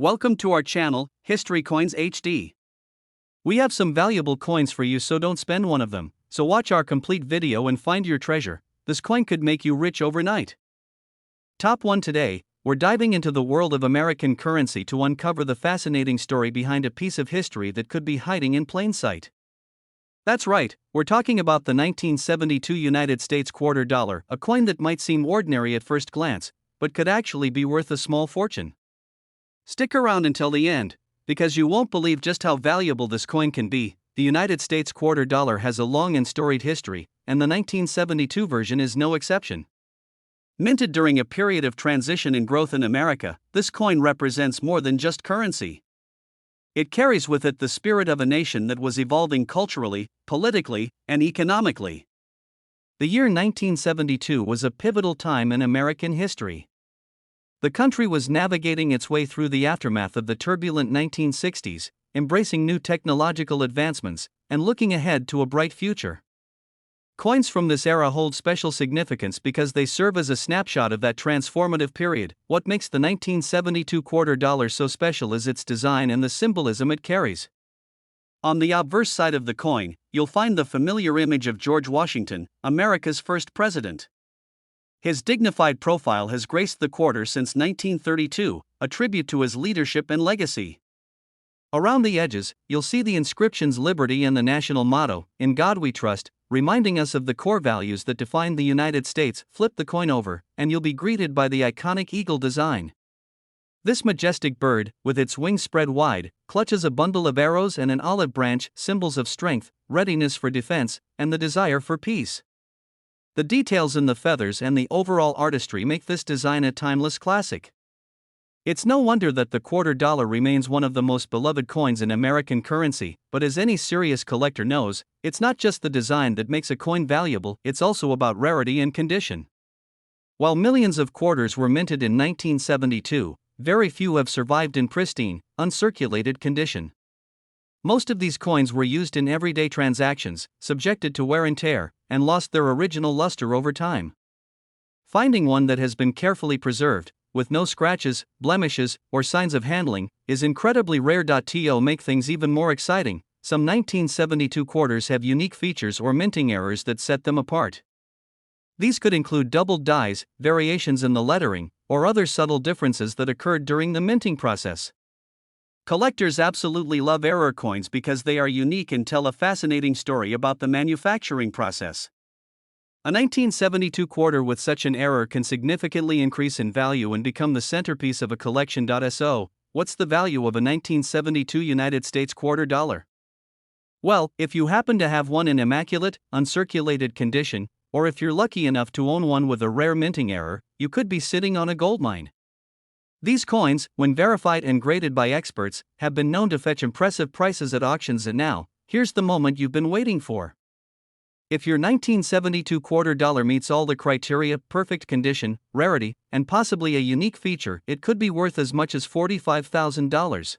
Welcome to our channel, History Coins HD. We have some valuable coins for you, so don't spend one of them. So watch our complete video and find your treasure. This coin could make you rich overnight. Top 1 today, we're diving into the world of American currency to uncover the fascinating story behind a piece of history that could be hiding in plain sight. That's right, we're talking about the 1972 United States quarter dollar, a coin that might seem ordinary at first glance, but could actually be worth a small fortune. Stick around until the end, because you won't believe just how valuable this coin can be. The United States quarter dollar has a long and storied history, and the 1972 version is no exception. Minted during a period of transition and growth in America, this coin represents more than just currency. It carries with it the spirit of a nation that was evolving culturally, politically, and economically. The year 1972 was a pivotal time in American history. The country was navigating its way through the aftermath of the turbulent 1960s, embracing new technological advancements, and looking ahead to a bright future. Coins from this era hold special significance because they serve as a snapshot of that transformative period. What makes the 1972 quarter dollar so special is its design and the symbolism it carries. On the obverse side of the coin, you'll find the familiar image of George Washington, America's first president. His dignified profile has graced the quarter since 1932, a tribute to his leadership and legacy. Around the edges, you'll see the inscriptions Liberty and the national motto, "In God We Trust," reminding us of the core values that define the United States. Flip the coin over, and you'll be greeted by the iconic eagle design. This majestic bird, with its wings spread wide, clutches a bundle of arrows and an olive branch, symbols of strength, readiness for defense, and the desire for peace. The details in the feathers and the overall artistry make this design a timeless classic. It's no wonder that the quarter dollar remains one of the most beloved coins in American currency, but as any serious collector knows, it's not just the design that makes a coin valuable, it's also about rarity and condition. While millions of quarters were minted in 1972, very few have survived in pristine, uncirculated condition. Most of these coins were used in everyday transactions, subjected to wear and tear, and lost their original luster over time. Finding one that has been carefully preserved, with no scratches, blemishes, or signs of handling, is incredibly rare. To make things even more exciting, some 1972 quarters have unique features or minting errors that set them apart. These could include doubled dies, variations in the lettering, or other subtle differences that occurred during the minting process. Collectors absolutely love error coins because they are unique and tell a fascinating story about the manufacturing process. A 1972 quarter with such an error can significantly increase in value and become the centerpiece of a collection. So, what's the value of a 1972 United States quarter dollar? Well, if you happen to have one in immaculate, uncirculated condition, or if you're lucky enough to own one with a rare minting error, you could be sitting on a goldmine. These coins, when verified and graded by experts, have been known to fetch impressive prices at auctions. And now, here's the moment you've been waiting for. If your 1972 quarter dollar meets all the criteria, perfect condition, rarity, and possibly a unique feature, it could be worth as much as $45,000.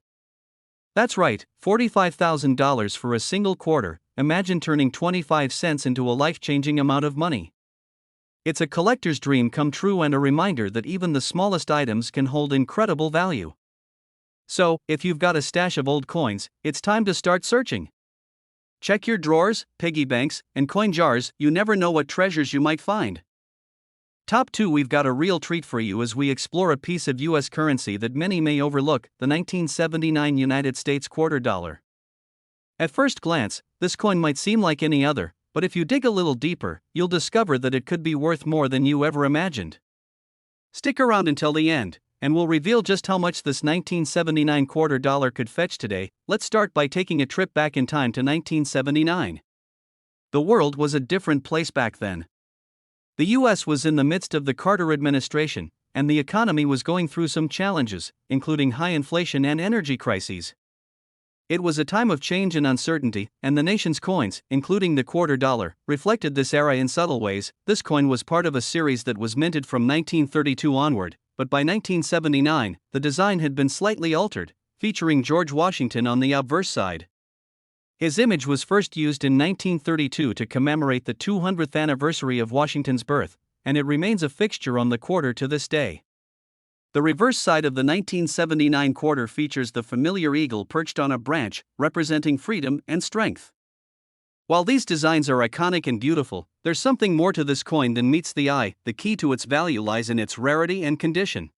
That's right, $45,000 for a single quarter. Imagine turning 25 cents into a life-changing amount of money. It's a collector's dream come true and a reminder that even the smallest items can hold incredible value. So, if you've got a stash of old coins, it's time to start searching. Check your drawers, piggy banks, and coin jars. You never know what treasures you might find. Top 2, we've got a real treat for you as we explore a piece of U.S. currency that many may overlook, the 1979 United States quarter dollar. At first glance, this coin might seem like any other, but if you dig a little deeper, you'll discover that it could be worth more than you ever imagined. Stick around until the end, and we'll reveal just how much this 1979 quarter dollar could fetch today. Let's start by taking a trip back in time to 1979. The world was a different place back then. The U.S. was in the midst of the Carter administration, and the economy was going through some challenges, including high inflation and energy crises. It was a time of change and uncertainty, and the nation's coins, including the quarter dollar, reflected this era in subtle ways. This coin was part of a series that was minted from 1932 onward, but by 1979, the design had been slightly altered, featuring George Washington on the obverse side. His image was first used in 1932 to commemorate the 200th anniversary of Washington's birth, and it remains a fixture on the quarter to this day. The reverse side of the 1979 quarter features the familiar eagle perched on a branch, representing freedom and strength. While these designs are iconic and beautiful, there's something more to this coin than meets the eye. The key to its value lies in its rarity and condition.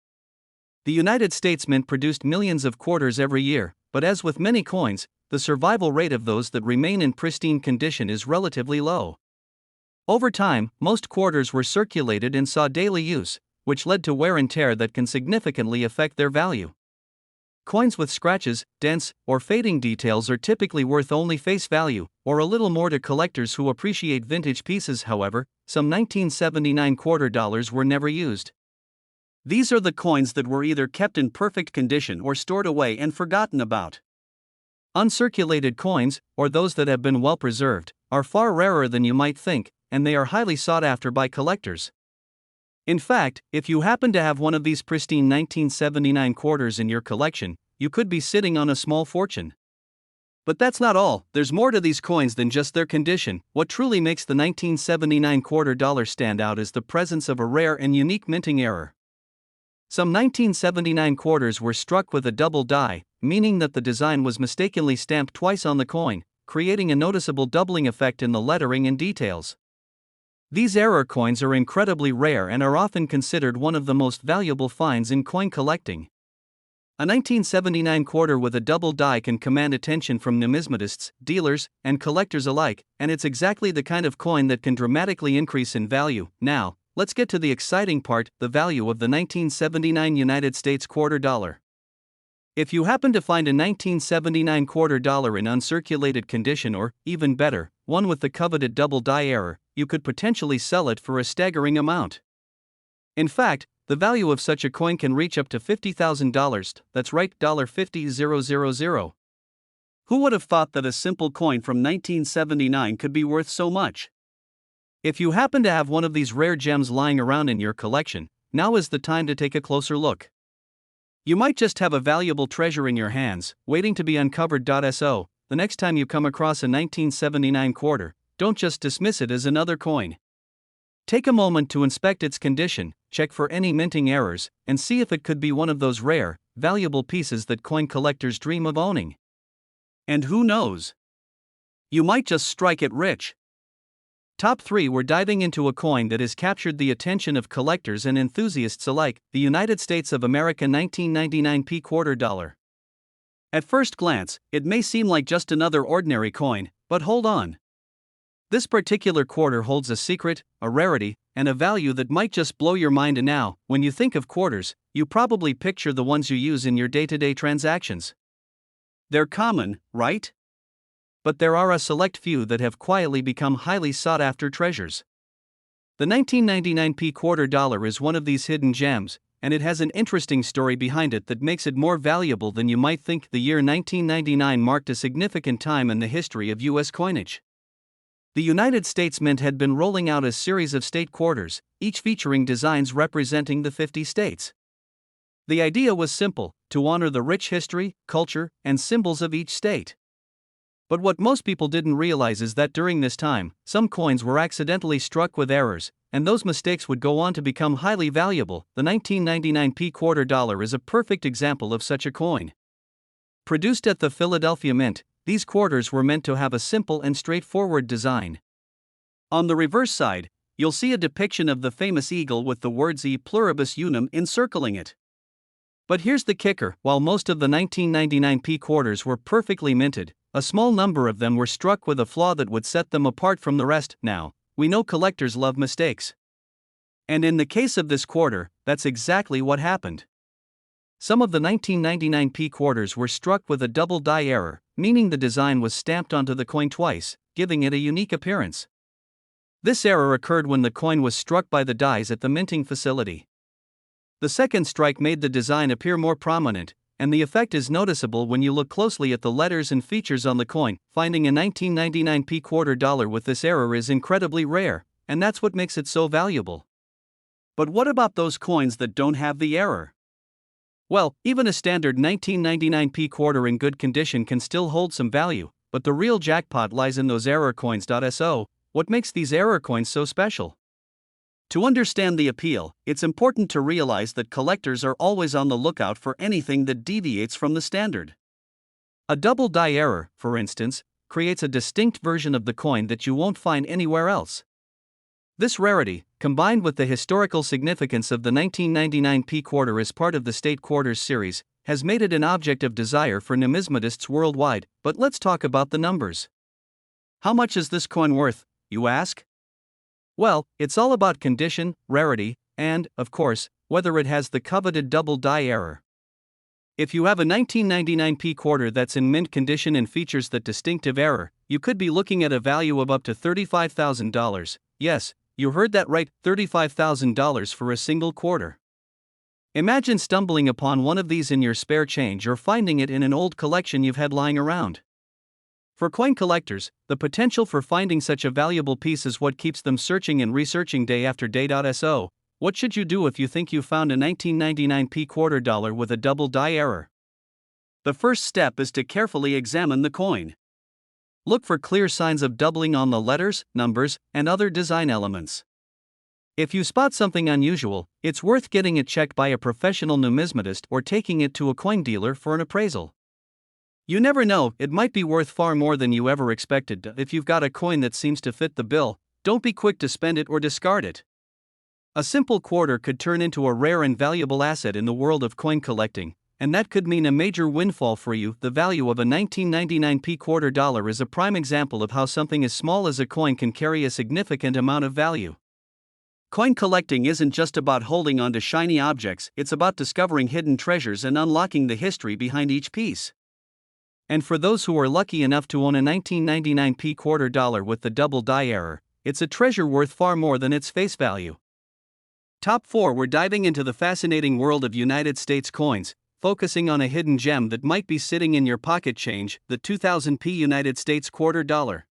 The United States Mint produced millions of quarters every year, but as with many coins, the survival rate of those that remain in pristine condition is relatively low. Over time, most quarters were circulated and saw daily use, which led to wear and tear that can significantly affect their value. Coins with scratches, dents, or fading details are typically worth only face value, or a little more to collectors who appreciate vintage pieces. However, some 1979 quarter dollars were never used. These are the coins that were either kept in perfect condition or stored away and forgotten about. Uncirculated coins, or those that have been well preserved, are far rarer than you might think, and they are highly sought after by collectors. In fact, if you happen to have one of these pristine 1979 quarters in your collection, you could be sitting on a small fortune. But that's not all. There's more to these coins than just their condition. What truly makes the 1979 quarter dollar stand out is the presence of a rare and unique minting error. Some 1979 quarters were struck with a double die, meaning that the design was mistakenly stamped twice on the coin, creating a noticeable doubling effect in the lettering and details. These error coins are incredibly rare and are often considered one of the most valuable finds in coin collecting. A 1979 quarter with a double die can command attention from numismatists, dealers, and collectors alike, and it's exactly the kind of coin that can dramatically increase in value. Now, let's get to the exciting part, the value of the 1979 United States quarter dollar. If you happen to find a 1979 quarter dollar in uncirculated condition, or, even better, one with the coveted double die error, you could potentially sell it for a staggering amount. In fact, the value of such a coin can reach up to $50,000, that's right, $50,000. Who would have thought that a simple coin from 1979 could be worth so much? If you happen to have one of these rare gems lying around in your collection, now is the time to take a closer look. You might just have a valuable treasure in your hands, waiting to be uncovered. So, the next time you come across a 1979 quarter, don't just dismiss it as another coin. Take a moment to inspect its condition, check for any minting errors, and see if it could be one of those rare, valuable pieces that coin collectors dream of owning. And who knows? You might just strike it rich. Top 3, we're diving into a coin that has captured the attention of collectors and enthusiasts alike, the United States of America 1999 P quarter dollar. At first glance, it may seem like just another ordinary coin, but hold on. This particular quarter holds a secret, a rarity, and a value that might just blow your mind. And now, when you think of quarters, you probably picture the ones you use in your day-to-day transactions. They're common, right? But there are a select few that have quietly become highly sought-after treasures. The 1999 P quarter dollar is one of these hidden gems, and it has an interesting story behind it that makes it more valuable than you might think. The year 1999 marked a significant time in the history of U.S. coinage. The United States Mint had been rolling out a series of state quarters, each featuring designs representing the 50 states. The idea was simple: to honor the rich history, culture, and symbols of each state. But what most people didn't realize is that during this time, some coins were accidentally struck with errors, and those mistakes would go on to become highly valuable. The 1999 P quarter dollar is a perfect example of such a coin. Produced at the Philadelphia Mint, these quarters were meant to have a simple and straightforward design. On the reverse side, you'll see a depiction of the famous eagle with the words E pluribus unum encircling it. But here's the kicker: while most of the 1999 P quarters were perfectly minted, a small number of them were struck with a flaw that would set them apart from the rest. Now, we know collectors love mistakes. And in the case of this quarter, that's exactly what happened. Some of the 1999 P quarters were struck with a double die error, meaning the design was stamped onto the coin twice, giving it a unique appearance. This error occurred when the coin was struck by the dies at the minting facility. The second strike made the design appear more prominent, and the effect is noticeable when you look closely at the letters and features on the coin. Finding a 1999 P quarter dollar with this error is incredibly rare, and that's what makes it so valuable. But what about those coins that don't have the error? Well, even a standard 1999 P quarter in good condition can still hold some value, but the real jackpot lies in those error coins. So, what makes these error coins so special? To understand the appeal, it's important to realize that collectors are always on the lookout for anything that deviates from the standard. A double die error, for instance, creates a distinct version of the coin that you won't find anywhere else. This rarity, combined with the historical significance of the 1999 P quarter as part of the State Quarters series, has made it an object of desire for numismatists worldwide. But let's talk about the numbers. How much is this coin worth, you ask? Well, it's all about condition, rarity, and, of course, whether it has the coveted double die error. If you have a 1999 P quarter that's in mint condition and features that distinctive error, you could be looking at a value of up to $35,000. Yes, you heard that right, $35,000 for a single quarter. Imagine stumbling upon one of these in your spare change or finding it in an old collection you've had lying around. For coin collectors, the potential for finding such a valuable piece is what keeps them searching and researching day after day. So, what should you do if you think you found a 1999 P quarter dollar with a double die error? The first step is to carefully examine the coin. Look for clear signs of doubling on the letters, numbers, and other design elements. If you spot something unusual, it's worth getting it checked by a professional numismatist or taking it to a coin dealer for an appraisal. You never know, it might be worth far more than you ever expected. If you've got a coin that seems to fit the bill, don't be quick to spend it or discard it. A simple quarter could turn into a rare and valuable asset in the world of coin collecting, and that could mean a major windfall for you. The value of a 1999 P quarter dollar is a prime example of how something as small as a coin can carry a significant amount of value. Coin collecting isn't just about holding on to shiny objects, it's about discovering hidden treasures and unlocking the history behind each piece. And for those who are lucky enough to own a 1999 P quarter dollar with the double die error, it's a treasure worth far more than its face value. Top 4. We're diving into the fascinating world of United States coins, focusing on a hidden gem that might be sitting in your pocket change, the 2000 P United States quarter dollar.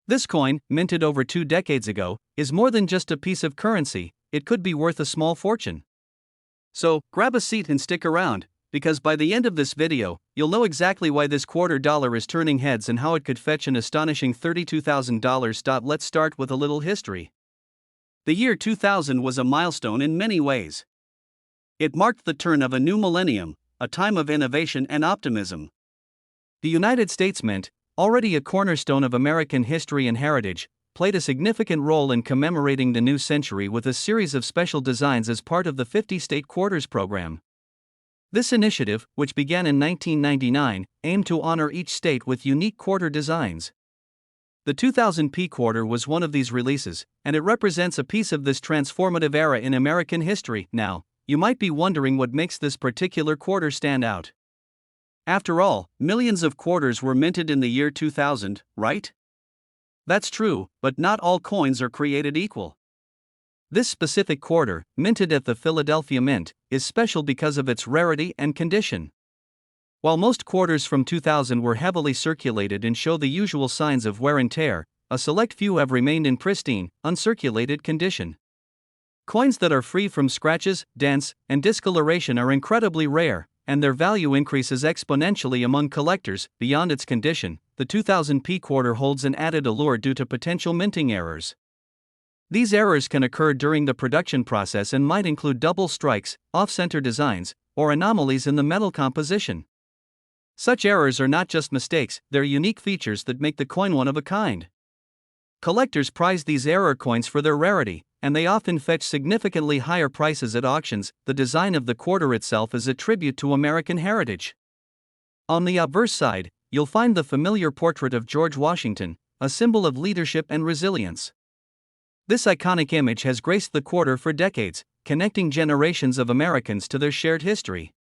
This coin, minted over 2 decades ago, is more than just a piece of currency, it could be worth a small fortune. So, grab a seat and stick around, because by the end of this video, you'll know exactly why this quarter dollar is turning heads and how it could fetch an astonishing $32,000. Let's start with a little history. The year 2000 was a milestone in many ways. It marked the turn of a new millennium, a time of innovation and optimism. The United States Mint, already a cornerstone of American history and heritage, played a significant role in commemorating the new century with a series of special designs as part of the 50 State Quarters program. This initiative, which began in 1999, aimed to honor each state with unique quarter designs. The 2000 P quarter was one of these releases, and it represents a piece of this transformative era in American history. Now, you might be wondering what makes this particular quarter stand out. After all, millions of quarters were minted in the year 2000, right? That's true, but not all coins are created equal. This specific quarter, minted at the Philadelphia Mint, is special because of its rarity and condition. While most quarters from 2000 were heavily circulated and show the usual signs of wear and tear, a select few have remained in pristine, uncirculated condition. Coins that are free from scratches, dents, and discoloration are incredibly rare, and their value increases exponentially among collectors. Beyond its condition, the 2000 P quarter holds an added allure due to potential minting errors. These errors can occur during the production process and might include double strikes, off-center designs, or anomalies in the metal composition. Such errors are not just mistakes, they're unique features that make the coin one of a kind. Collectors prize these error coins for their rarity, and they often fetch significantly higher prices at auctions. The design of the quarter itself is a tribute to American heritage. On the obverse side, you'll find the familiar portrait of George Washington, a symbol of leadership and resilience. This iconic image has graced the quarter for decades, connecting generations of Americans to their shared history.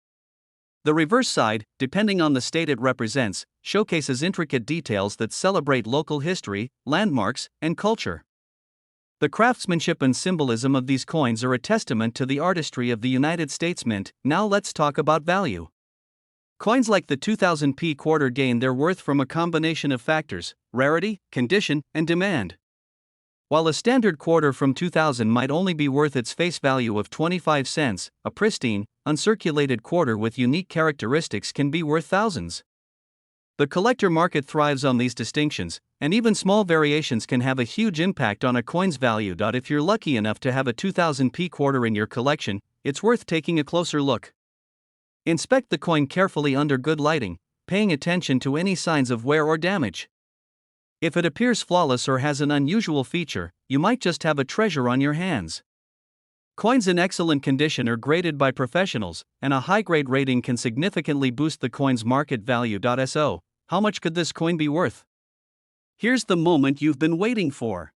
The reverse side, depending on the state it represents, showcases intricate details that celebrate local history, landmarks, and culture. The craftsmanship and symbolism of these coins are a testament to the artistry of the United States Mint. Now let's talk about value. Coins like the 2000 P quarter gain their worth from a combination of factors: rarity, condition, and demand. While a standard quarter from 2000 might only be worth its face value of 25 cents, a pristine, uncirculated quarter with unique characteristics can be worth thousands. The collector market thrives on these distinctions, and even small variations can have a huge impact on a coin's value. If you're lucky enough to have a 2000p quarter in your collection, it's worth taking a closer look. Inspect the coin carefully under good lighting, paying attention to any signs of wear or damage. If it appears flawless or has an unusual feature, you might just have a treasure on your hands. Coins in excellent condition are graded by professionals, and a high-grade rating can significantly boost the coin's market value. So, how much could this coin be worth? Here's the moment you've been waiting for.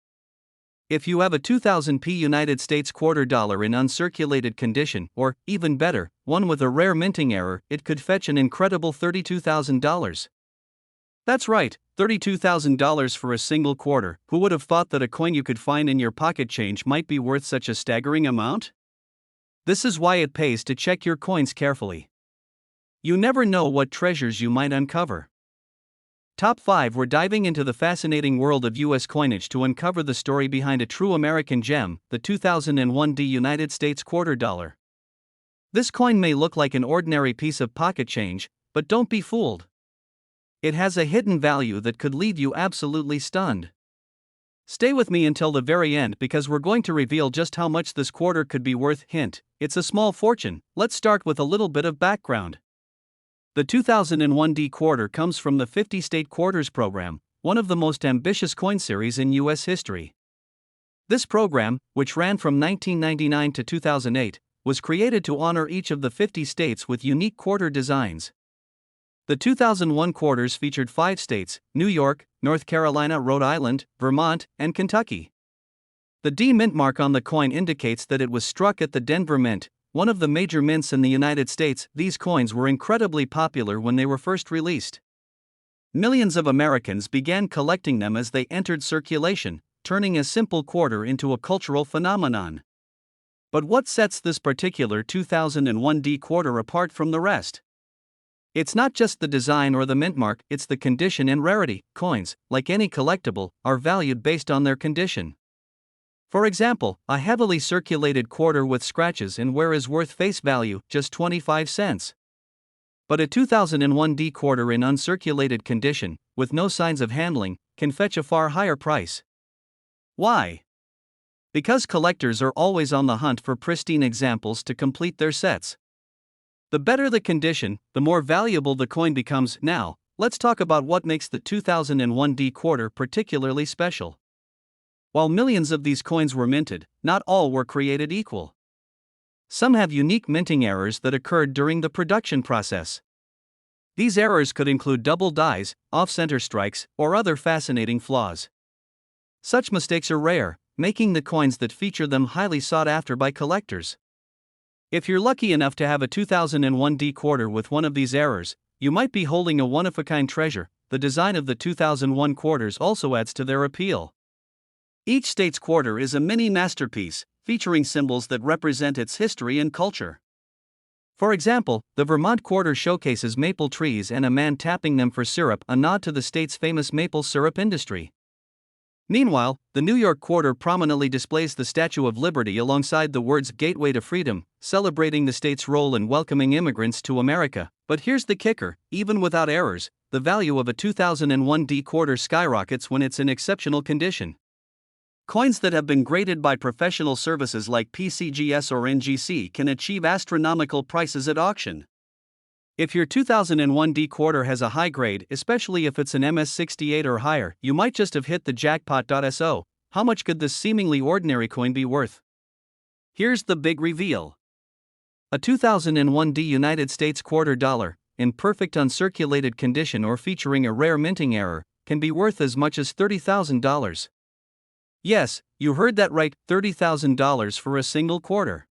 If you have a 2000p United States quarter dollar in uncirculated condition, or, even better, one with a rare minting error, it could fetch an incredible $32,000. That's right, $32,000 for a single quarter. Who would have thought that a coin you could find in your pocket change might be worth such a staggering amount? This is why it pays to check your coins carefully. You never know what treasures you might uncover. Top 5. We're diving into the fascinating world of U.S. coinage to uncover the story behind a true American gem, the 2001 United States quarter dollar. This coin may look like an ordinary piece of pocket change, but don't be fooled. It has a hidden value that could leave you absolutely stunned. Stay with me until the very end because we're going to reveal just how much this quarter could be worth. Hint, it's a small fortune. Let's start with a little bit of background. The 2001 quarter comes from the 50-state quarters program, one of the most ambitious coin series in U.S. history. This program, which ran from 1999 to 2008, was created to honor each of the 50 states with unique quarter designs. The 2001 quarters featured 5 states: New York, North Carolina, Rhode Island, Vermont, and Kentucky. The D mint mark on the coin indicates that it was struck at the Denver Mint, one of the major mints in the United States. These coins were incredibly popular when they were first released. Millions of Americans began collecting them as they entered circulation, turning a simple quarter into a cultural phenomenon. But what sets this particular 2001 quarter apart from the rest? It's not just the design or the mint mark, it's the condition and rarity. Coins, like any collectible, are valued based on their condition. For example, a heavily circulated quarter with scratches and wear is worth face value, just 25 cents. But a 2001 quarter in uncirculated condition, with no signs of handling, can fetch a far higher price. Why? Because collectors are always on the hunt for pristine examples to complete their sets. The better the condition, the more valuable the coin becomes. Now, let's talk about what makes the 2001 quarter particularly special. While millions of these coins were minted, not all were created equal. Some have unique minting errors that occurred during the production process. These errors could include double dies, off-center strikes, or other fascinating flaws. Such mistakes are rare, making the coins that feature them highly sought after by collectors. If you're lucky enough to have a 2001 quarter with one of these errors, you might be holding a one-of-a-kind treasure. The design of the 2001 quarters also adds to their appeal. Each state's quarter is a mini masterpiece, featuring symbols that represent its history and culture. For example, the Vermont quarter showcases maple trees and a man tapping them for syrup, a nod to the state's famous maple syrup industry. Meanwhile, the New York quarter prominently displays the Statue of Liberty alongside the words "Gateway to Freedom," celebrating the state's role in welcoming immigrants to America. But here's the kicker: even without errors, the value of a 2001 quarter skyrockets when it's in exceptional condition. Coins that have been graded by professional services like PCGS or NGC can achieve astronomical prices at auction. If your 2001 quarter has a high grade, especially if it's an MS68 or higher, you might just have hit the jackpot. So, how much could this seemingly ordinary coin be worth? Here's the big reveal. A 2001 United States quarter dollar, in perfect uncirculated condition or featuring a rare minting error, can be worth as much as $30,000. Yes, you heard that right, $30,000 for a single quarter.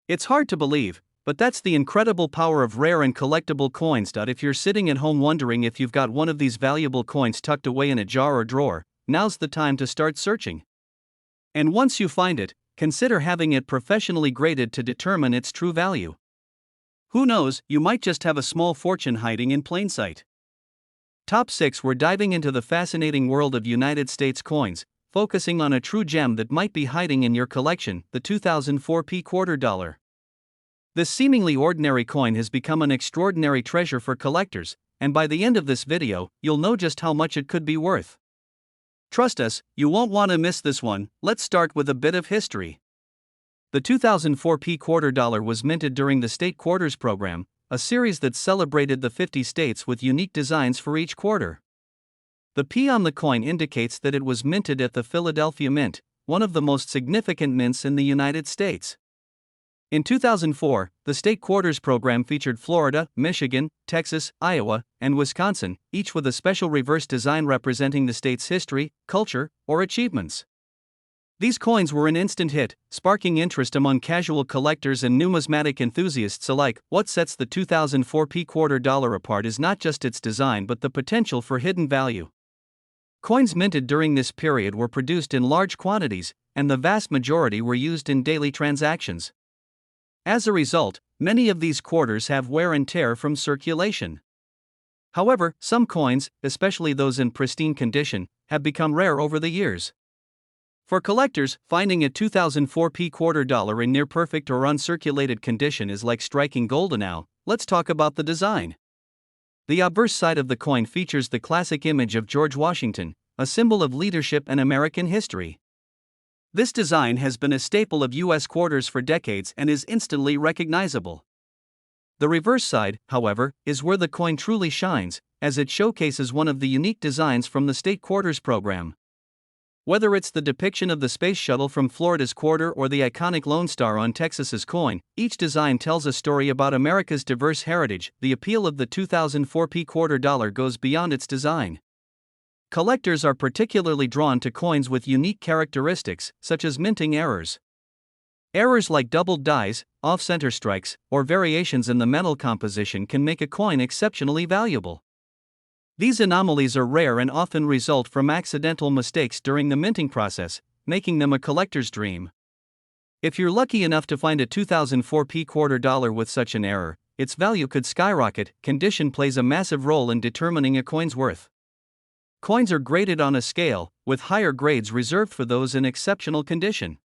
It's hard to believe, but that's the incredible power of rare and collectible coins. If you're sitting at home wondering if you've got one of these valuable coins tucked away in a jar or drawer, now's the time to start searching. And once you find it, consider having it professionally graded to determine its true value. Who knows, you might just have a small fortune hiding in plain sight. Top 6. We're diving into the fascinating world of United States coins, focusing on a true gem that might be hiding in your collection, the 2004 quarter dollar. This seemingly ordinary coin has become an extraordinary treasure for collectors, and by the end of this video, you'll know just how much it could be worth. Trust us, you won't want to miss this one. Let's start with a bit of history. The 2004 P quarter dollar was minted during the State Quarters program, a series that celebrated the 50 states with unique designs for each quarter. The P on the coin indicates that it was minted at the Philadelphia Mint, one of the most significant mints in the United States. In 2004, the State Quarters program featured Florida, Michigan, Texas, Iowa, and Wisconsin, each with a special reverse design representing the state's history, culture, or achievements. These coins were an instant hit, sparking interest among casual collectors and numismatic enthusiasts alike. What sets the 2004 P quarter dollar apart is not just its design but the potential for hidden value. Coins minted during this period were produced in large quantities, and the vast majority were used in daily transactions. As a result, many of these quarters have wear and tear from circulation. However, some coins, especially those in pristine condition, have become rare over the years. For collectors, finding a 2004 P quarter dollar in near perfect or uncirculated condition is like striking gold. Now, let's talk about the design. The obverse side of the coin features the classic image of George Washington, a symbol of leadership and American history. This design has been a staple of U.S. quarters for decades and is instantly recognizable. The reverse side, however, is where the coin truly shines, as it showcases one of the unique designs from the State Quarters program. Whether it's the depiction of the space shuttle from Florida's quarter or the iconic Lone Star on Texas's coin, each design tells a story about America's diverse heritage. The appeal of the 2004 P quarter dollar goes beyond its design. Collectors are particularly drawn to coins with unique characteristics, such as minting errors. Errors like doubled dies, off-center strikes, or variations in the metal composition can make a coin exceptionally valuable. These anomalies are rare and often result from accidental mistakes during the minting process, making them a collector's dream. If you're lucky enough to find a 2004 P quarter dollar with such an error, its value could skyrocket. Condition plays a massive role in determining a coin's worth. Coins are graded on a scale, with higher grades reserved for those in exceptional condition.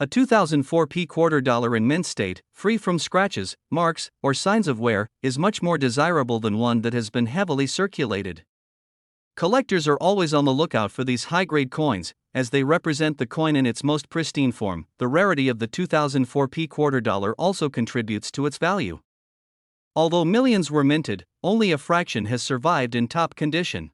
A 2004 P quarter dollar in mint state, free from scratches, marks, or signs of wear, is much more desirable than one that has been heavily circulated. Collectors are always on the lookout for these high-grade coins, as they represent the coin in its most pristine form. The rarity of the 2004 P quarter dollar also contributes to its value. Although millions were minted, only a fraction has survived in top condition.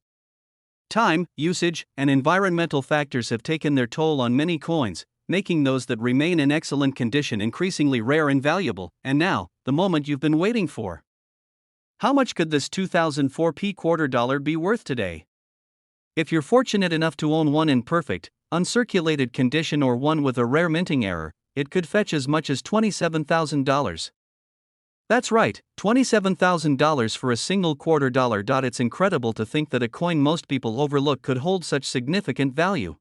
Time, usage, and environmental factors have taken their toll on many coins, making those that remain in excellent condition increasingly rare and valuable. And now, the moment you've been waiting for. How much could this 2004 P quarter dollar be worth today? If you're fortunate enough to own one in perfect, uncirculated condition or one with a rare minting error, it could fetch as much as $27,000. That's right, $27,000 for a single quarter dollar. It's incredible to think that a coin most people overlook could hold such significant value.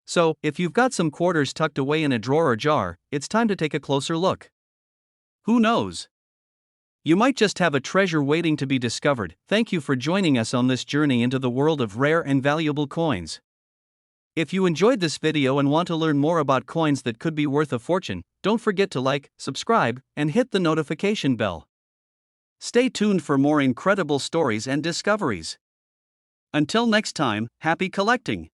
So, if you've got some quarters tucked away in a drawer or jar, it's time to take a closer look. Who knows? You might just have a treasure waiting to be discovered. Thank you for joining us on this journey into the world of rare and valuable coins. If you enjoyed this video and want to learn more about coins that could be worth a fortune, don't forget to like, subscribe, and hit the notification bell. Stay tuned for more incredible stories and discoveries. Until next time, happy collecting!